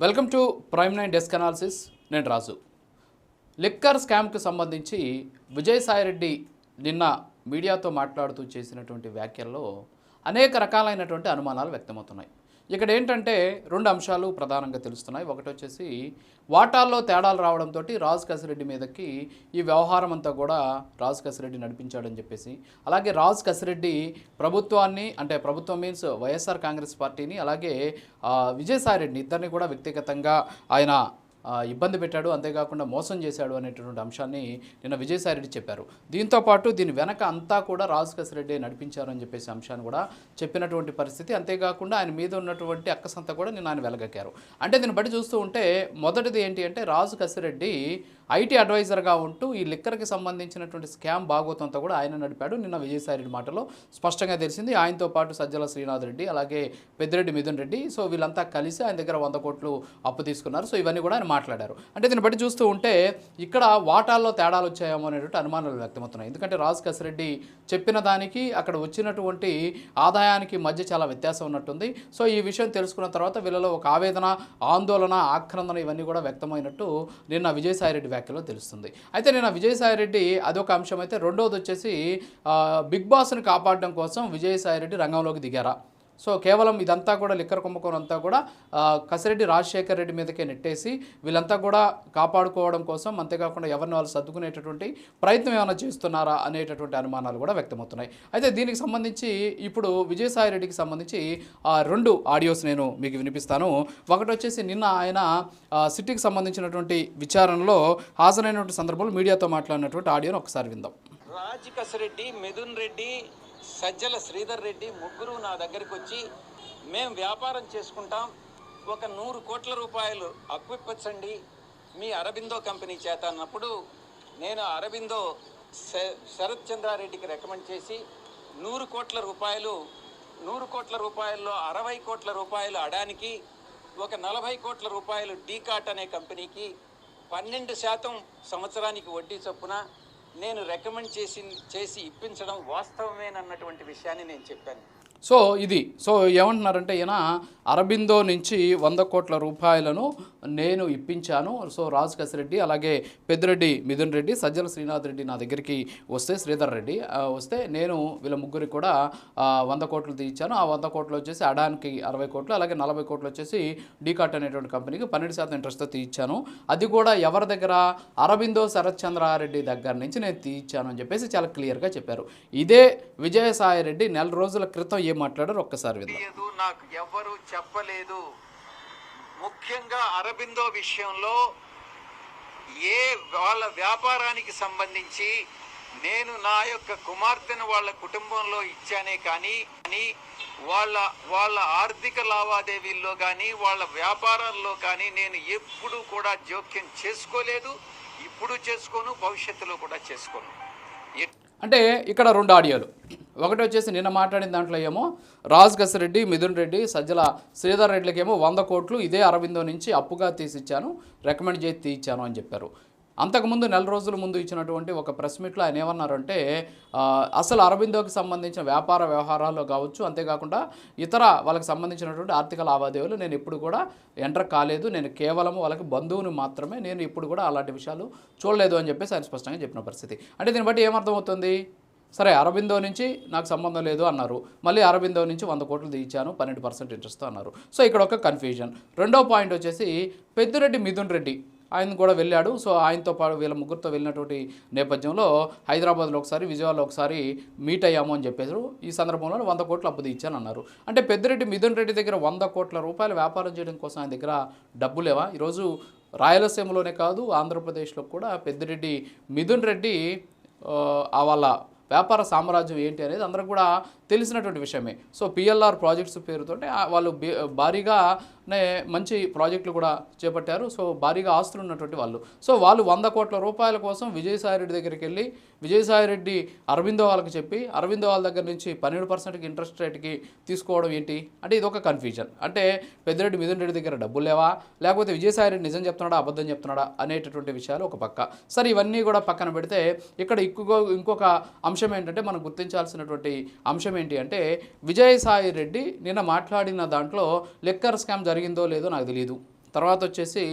Welcome to prime 9 desk analysis. నేను రాజు. Liquor స్కామ్కి సంబంధించి విజయసాయిరెడ్డి నిన్న మీడియాతో మాట్లాడుతూ చేసినటువంటి వ్యాఖ్యల్లో అనేక రకాలైనటువంటి అనుమానాలు వ్యక్తమవుతున్నాయి. ఇక్కడ ఏంటంటే రెండు అంశాలు ప్రధానంగా తెలుస్తున్నాయి. ఒకటి వచ్చేసి వాటాల్లో తేడాలు రావడంతో రాజు కసిరెడ్డి మీదకి ఈ వ్యవహారం అంతా కూడా రాజు కసిరెడ్డి నడిపించాడని చెప్పేసి, అలాగే రాజు కసిరెడ్డి ప్రభుత్వాన్ని అంటే ప్రభుత్వం మీన్స్ వైఎస్ఆర్ కాంగ్రెస్ పార్టీని అలాగే విజయసాయిరెడ్డిని ఇద్దరిని కూడా వ్యక్తిగతంగా ఆయన ఇబ్బంది పెట్టాడు, అంతేకాకుండా మోసం చేశాడు అనేటటువంటి అంశాన్ని నిన్న విజయసాయిరెడ్డి చెప్పారు. దీంతోపాటు దీని వెనక అంతా కూడా రాజు కసిరెడ్డి నడిపించారు అని చెప్పేసి అంశాన్ని కూడా చెప్పినటువంటి పరిస్థితి. అంతేకాకుండా ఆయన మీద ఉన్నటువంటి అక్కసంతా కూడా నిన్న ఆయన వెలగక్కారు. అంటే దీన్ని బట్టి చూస్తూ ఉంటే మొదటిది ఏంటి అంటే రాజు కసిరెడ్డి ఐటీ అడ్వైజర్గా ఉంటూ ఈ లిక్కర్కి సంబంధించినటువంటి స్కామ్ భాగోతంతో కూడా ఆయన నడిపాడు. నిన్న విజయసాయిరెడ్డి మాటలో స్పష్టంగా తెలిసింది. ఆయనతో పాటు సజ్జల శ్రీనాథ్ రెడ్డి అలాగే పెద్దిరెడ్డి మిథున్ రెడ్డి, సో వీళ్ళంతా కలిసి ఆయన దగ్గర 100 కోట్లు అప్పు తీసుకున్నారు. సో ఇవన్నీ కూడా ఆయన మాట్లాడారు. అంటే దీన్ని బట్టి చూస్తూ ఉంటే ఇక్కడ వాటాల్లో తేడాలు వచ్చాయేమో అనేటువంటి అనుమానాలు వ్యక్తమవుతున్నాయి. ఎందుకంటే రాజు కసిరెడ్డి చెప్పిన దానికి అక్కడ వచ్చినటువంటి ఆదాయానికి మధ్య చాలా వ్యత్యాసం ఉన్నట్టుంది. సో ఈ విషయం తెలుసుకున్న తర్వాత వీళ్ళలో ఒక ఆవేదన, ఆందోళన, ఆక్రందన ఇవన్నీ కూడా వ్యక్తమైనట్టు నిన్న విజయసాయిరెడ్డి వ్యాఖ్యలో తెలుస్తుంది. అయితే నిన్న విజయసాయిరెడ్డి అదొక అంశం అయితే, రెండోది వచ్చేసి బిగ్ బాస్ని కాపాడడం కోసం విజయసాయిరెడ్డి రంగంలోకి దిగారా? సో కేవలం ఇదంతా కూడా లిక్కర్ కుంభకోణం అంతా కూడా కసిరెడ్డి రాజశేఖర్ రెడ్డి మీదకే నెట్టేసి వీళ్ళంతా కూడా కాపాడుకోవడం కోసం, అంతేకాకుండా ఎవరిని వాళ్ళు సర్దుకునేటటువంటి ప్రయత్నం ఏమైనా చేస్తున్నారా అనేటటువంటి అనుమానాలు కూడా వ్యక్తమవుతున్నాయి. అయితే దీనికి సంబంధించి ఇప్పుడు విజయసాయిరెడ్డికి సంబంధించి 2 ఆడియోస్ నేను మీకు వినిపిస్తాను. ఒకటి వచ్చేసి నిన్న ఆయన సిటీకి సంబంధించినటువంటి విచారణలో హాజరైనటువంటి సందర్భంలో మీడియాతో మాట్లాడినటువంటి ఆడియోను ఒకసారి విందాం. రాజు కసిరెడ్డి, మిథున్ రెడ్డి, సజ్జల శ్రీధర్ రెడ్డి ముగ్గురు నా దగ్గరికి వచ్చి మేము వ్యాపారం చేసుకుంటాం, ఒక 100 కోట్ల రూపాయలు అప్పిప్పచ్చండి మీ అరబిందో కంపెనీ చేత అన్నప్పుడు, నేను అరబిందో శరత్ చంద్రారెడ్డికి రికమెండ్ చేసి 100 కోట్ల రూపాయలు 100 కోట్ల రూపాయల్లో 60 కోట్ల రూపాయలు అడానికి, ఒక 40 కోట్ల రూపాయలు డీకాట్ అనే కంపెనీకి 12% సంవత్సరానికి వడ్డీ చొప్పున నేను రికమెండ్ చేసి ఇప్పించడం వాస్తవమేనన్నటువంటి విషయాన్ని నేను చెప్పాను. సో ఏమంటున్నారంటే ఈయన అరబిందో నుంచి 100 కోట్ల రూపాయలను నేను ఇప్పించాను. సో రాజు కసిరెడ్డి అలాగే పెద్దిరెడ్డి మిథున్ రెడ్డి, సజ్జల శ్రీనాథ్ రెడ్డి నా దగ్గరికి వస్తే, శ్రీధర్ రెడ్డి వస్తే నేను వీళ్ళ ముగ్గురికి కూడా 100 కోట్లు తీయించాను. ఆ 100 కోట్లు వచ్చేసి అడానికి 60 కోట్లు అలాగే 40 కోట్లు వచ్చేసి డీకాట్ అనేటువంటి కంపెనీకి 12% ఇంట్రెస్ట్తో తీయించాను. అది కూడా ఎవరి దగ్గర? అరబిందో శరత్ చంద్రారెడ్డి దగ్గర నుంచి నేను తీయించాను అని చెప్పేసి చాలా క్లియర్గా చెప్పారు. ఇదే విజయసాయిరెడ్డి నెల రోజుల క్రితం ఏం మాట్లాడారు ఒక్కసారి విందాం. నాకు ఎవరు చెప్పలేదు. ముఖ్యంగా అరబిందో విషయంలో వాళ్ళ వ్యాపారానికి సంబంధించి నేను నా యొక్క కుమార్తెను వాళ్ళ కుటుంబంలో ఇచ్చానే కానీ వాళ్ళ ఆర్థిక లావాదేవీల్లో కానీ వాళ్ళ వ్యాపారాల్లో కానీ నేను ఎప్పుడూ కూడా జోక్యం చేసుకోలేదు, ఇప్పుడు చేసుకోను, భవిష్యత్తులో కూడా చేసుకోను. అంటే ఇక్కడ 2 ఆడియోలు. ఒకటి వచ్చేసి నిన్న మాట్లాడిన దాంట్లో ఏమో రాజు కసిరెడ్డి, మిథున్ రెడ్డి, సజ్జల శ్రీధర్ రెడ్డిలకేమో 100 కోట్లు ఇదే అరబిందో నుంచి అప్పుగా తీసిచ్చాను, రికమెండ్ చేసి తీయించాను అని చెప్పారు. అంతకుముందు నెల రోజుల ముందు ఇచ్చినటువంటి ఒక ప్రెస్ మీట్లో ఆయన ఏమన్నారంటే అసలు అరబిందోకి సంబంధించిన వ్యాపార వ్యవహారాల్లో కావచ్చు, అంతేకాకుండా ఇతర వాళ్ళకి సంబంధించినటువంటి ఆర్థిక లావాదేవీలు నేను ఎప్పుడు కూడా ఎంటర్ కాలేదు, నేను కేవలం వాళ్ళకి బంధువుని మాత్రమే, నేను ఇప్పుడు కూడా అలాంటి విషయాలు చూడలేదు అని చెప్పేసి ఆయన స్పష్టంగా చెప్పిన పరిస్థితి. అంటే దీన్ని బట్టి ఏమర్థమవుతుంది? సరే అరబిందో నుంచి నాకు సంబంధం లేదు అన్నారు, మళ్ళీ అరబిందో నుంచి 100 కోట్లు తీయించాను 12% ఇంట్రెస్ట్తో అన్నారు. సో ఇక్కడ ఒక కన్ఫ్యూజన్. రెండో పాయింట్ వచ్చేసి పెద్దిరెడ్డి మిథున్ రెడ్డి ఆయన కూడా వెళ్ళాడు. సో ఆయనతో పాటు వీళ్ళ ముగ్గురితో వెళ్ళినటువంటి నేపథ్యంలో హైదరాబాద్లో ఒకసారి, విజయవాడలో ఒకసారి మీట్ అయ్యాము అని చెప్పేసారు. ఈ సందర్భంలో 100 కోట్లు అప్పు తీయించాను అన్నారు. అంటే పెద్దిరెడ్డి మిథున్ రెడ్డి దగ్గర 100 కోట్ల రూపాయలు వ్యాపారం చేయడం కోసం ఆయన దగ్గర డబ్బు లేవా? ఈరోజు రాయలసీమలోనే కాదు ఆంధ్రప్రదేశ్లో కూడా పెద్దిరెడ్డి మిథున్ రెడ్డి వాళ్ళ వ్యాపార సామ్రాజ్యం ఏంటి అనేది అందరికి కూడా తెలిసినటువంటి విషయమే. సో పిఎల్ఆర్ ప్రాజెక్ట్స్ పేరుతో వాళ్ళు భారీగానే మంచి ప్రాజెక్టులు కూడా చేపట్టారు. సో భారీగా ఆస్తులు ఉన్నటువంటి వాళ్ళు. సో వాళ్ళు 100 కోట్ల రూపాయల కోసం విజయసాయిరెడ్డి దగ్గరికి వెళ్ళి, విజయసాయిరెడ్డి అరబిందో వాళ్ళకి చెప్పి, అరబిందో వాళ్ళ దగ్గర నుంచి 12% ఇంట్రెస్ట్ రేట్కి తీసుకోవడం ఏంటి అంటే ఇది ఒక కన్ఫ్యూజన్. అంటే పెద్దిరెడ్డి మిథున్ రెడ్డి దగ్గర డబ్బులు లేవా, లేకపోతే విజయసాయిరెడ్డి నిజం చెప్తున్నాడా అబద్ధం చెప్తున్నాడా అనేటటువంటి విషయాలు ఒక పక్క. సరే ఇవన్నీ కూడా పక్కన పెడితే ఇక్కడ ఇంకొక అంశం ఏంటంటే మనం గుర్తించాల్సినటువంటి అంశం ఏంటి అంటే విజయసాయిరెడ్డి నిన్న మాట్లాడిన దాంట్లో లిక్కర్ స్కామ్ జరిగిందో లేదో నాకు తెలియదు, తర్వాత వచ్చేసి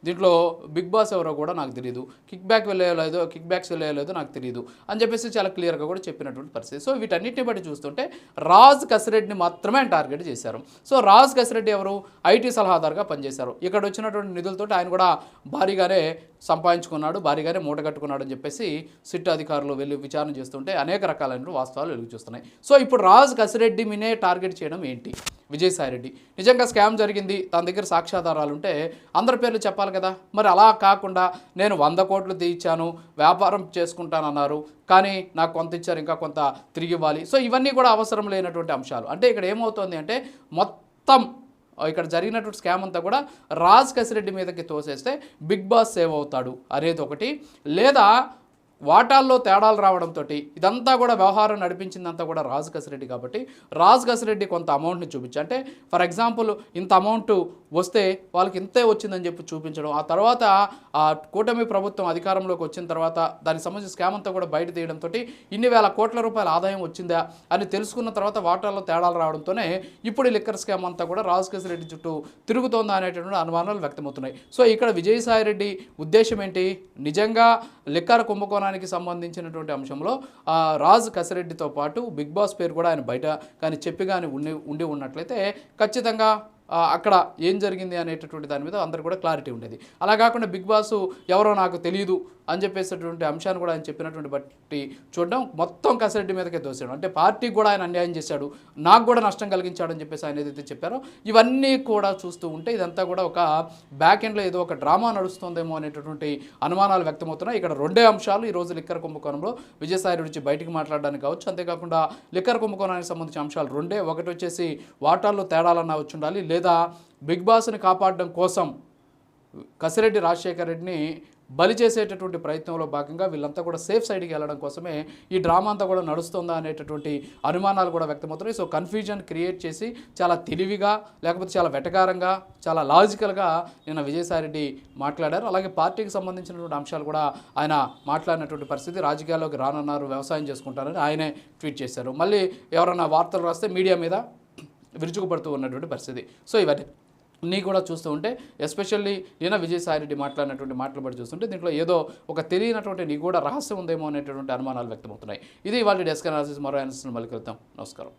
దీంట్లో బిగ్ బాస్ ఎవరో కూడా నాకు తెలియదు, కిక్ బ్యాక్స్ వెళ్ళలేదో నాకు తెలియదు అని చెప్పేసి చాలా క్లియర్గా కూడా చెప్పినటువంటి పరిస్థితి. సో వీటన్నిటిని బట్టి చూస్తుంటే రాజ్ కసిరెడ్డిని మాత్రమే ఆయన టార్గెట్ చేశారు. సో రాజ్ కసిరెడ్డి ఎవరు? ఐటీ సలహాదారుగా పనిచేశారు. ఇక్కడ వచ్చినటువంటి నిధులతో ఆయన కూడా భారీగానే సంపాదించుకున్నాడు, భారీగానే మూట కట్టుకున్నాడు అని చెప్పేసి సిట్ అధికారులు వెళ్ళి విచారణ చేస్తుంటే అనేక రకాలైన వాస్తవాలు వెలుగు చూస్తున్నాయి. సో ఇప్పుడు రాజ్ కసిరెడ్డి మీనే టార్గెట్ చేయడం ఏంటి? విజయసాయిరెడ్డి నిజంగా స్కామ్ జరిగింది, తన దగ్గర సాక్ష్యాధారాలు ఉంటే అందరి పేర్లు చెప్పాలి కదా. మరి అలా కాకుండా నేను 100 కోట్లు తీయించాను, వ్యాపారం చేసుకుంటానన్నారు, కానీ నాకు కొంత ఇచ్చారు, ఇంకా కొంత తిరిగి ఇవ్వాలి. సో ఇవన్నీ కూడా అవసరం లేనటువంటి అంశాలు. అంటే ఇక్కడ ఏమవుతుంది అంటే మొత్తం ఇక్కడ జరిగినటువంటి స్కామ్ అంతా కూడా రాజ్ కసిరెడ్డి మీదకి తోసేస్తే బిగ్ బాస్ సేవ్ అవుతాడు అనేది ఒకటి, లేదా వాటాల్లో తేడాలు రావడంతో ఇదంతా కూడా వ్యవహారం నడిపించిందంతా కూడా రాజ్ కసిరెడ్డి కాబట్టి రాజ్ కసిరెడ్డి కొంత అమౌంట్ని చూపించి, అంటే ఫర్ ఎగ్జాంపుల్ ఇంత అమౌంట్ వస్తే వాళ్ళకి ఇంతే వచ్చిందని చెప్పి చూపించడం, ఆ తర్వాత ఆ కూటమి ప్రభుత్వం అధికారంలోకి వచ్చిన తర్వాత దానికి సంబంధించిన స్కామ్ అంతా కూడా బయట తీయడంతో ఇన్ని వేల కోట్ల రూపాయల ఆదాయం వచ్చిందా అని తెలుసుకున్న తర్వాత వాటాల్లో తేడాలు రావడంతోనే ఇప్పుడు ఈ లిక్కర్ స్కామ్ అంతా కూడా రాజ్ కసిరెడ్డి చుట్టూ తిరుగుతోందా అనేటువంటి అనుమానాలు వ్యక్తమవుతున్నాయి. సో ఇక్కడ విజయసాయిరెడ్డి ఉద్దేశం ఏంటి? నిజంగా లిక్కర్ కుంభకోణానికి సంబంధించినటువంటి అంశంలో రాజ్ కసిరెడ్డితో పాటు బిగ్ బాస్ పేరు కూడా ఆయన బయట కానీ చెప్పి కానీ ఉండి ఉన్నట్లయితే ఖచ్చితంగా అక్కడ ఏం జరిగింది అనేటటువంటి దాని మీద అందరు కూడా క్లారిటీ ఉండేది. అలా కాకుండా బిగ్ బాస్ ఎవరో నాకు తెలియదు అని చెప్పేసేటువంటి అంశాన్ని కూడా ఆయన చెప్పినటువంటి బట్టి చూడడం మొత్తం కసిరెడ్డి మీదకే దోసాడు. అంటే పార్టీకి కూడా ఆయన అన్యాయం చేశాడు, నాకు కూడా నష్టం కలిగించాడని చెప్పేసి ఆయన ఏదైతే చెప్పారో ఇవన్నీ కూడా చూస్తూ ఉంటే ఇదంతా కూడా ఒక బ్యాక్ ఎండ్లో ఏదో ఒక డ్రామా నడుస్తుందేమో అనేటటువంటి అనుమానాలు వ్యక్తమవుతున్నాయి. ఇక్కడ రెండే అంశాలు ఈరోజు లిక్కర్ కుంభకోణంలో విజయసాయి నుంచి బయటికి మాట్లాడడానికి కావచ్చు, అంతేకాకుండా లిక్కర్ కుంభకోణానికి సంబంధించిన అంశాలు రెండే. ఒకటి వచ్చేసి వాటాల్లో తేడాలన్నా వచ్చి ఉండాలి, లేదా బిగ్ బాస్ని కాపాడడం కోసం కసిరెడ్డి రాజశేఖర్ రెడ్డిని బలి చేసేటటువంటి ప్రయత్నంలో భాగంగా వీళ్ళంతా కూడా సేఫ్ సైడ్కి వెళ్ళడం కోసమే ఈ డ్రామా అంతా కూడా నడుస్తుందా అనేటటువంటి అనుమానాలు కూడా వ్యక్తమవుతున్నాయి. సో కన్ఫ్యూజన్ క్రియేట్ చేసి చాలా తెలివిగా, లేకపోతే చాలా వెటకారంగా, చాలా లాజికల్గా నిన్న విజయసాయిరెడ్డి మాట్లాడారు. అలాగే పార్టీకి సంబంధించినటువంటి అంశాలు కూడా ఆయన మాట్లాడినటువంటి పరిస్థితి. రాజకీయాల్లోకి రానున్నారు, వ్యవసాయం చేసుకుంటారని ఆయనే ట్వీట్ చేశారు. మళ్ళీ ఎవరైనా వార్తలు రాస్తే మీడియా మీద విరుచుకుపడుతూ ఉన్నటువంటి పరిస్థితి. సో ఇవన్నీ నీ కూడా చూస్తూ ఉంటే ఎస్పెషల్లీ నిన్న విజయసాయిరెడ్డి మాట్లాడినటువంటి మాటలు బట్టి చూస్తుంటే దీంట్లో ఏదో ఒక తెలియనటువంటి నీ కూడా రహస్యం ఉందేమో అనేటటువంటి అనుమానాలు వ్యక్తమవుతున్నాయి. ఇది వాళ్ళ డెస్క్ అనాలిసిస్. మరో అనాలిసిస్ మళ్ళీ కలుద్దాం. నమస్కారం.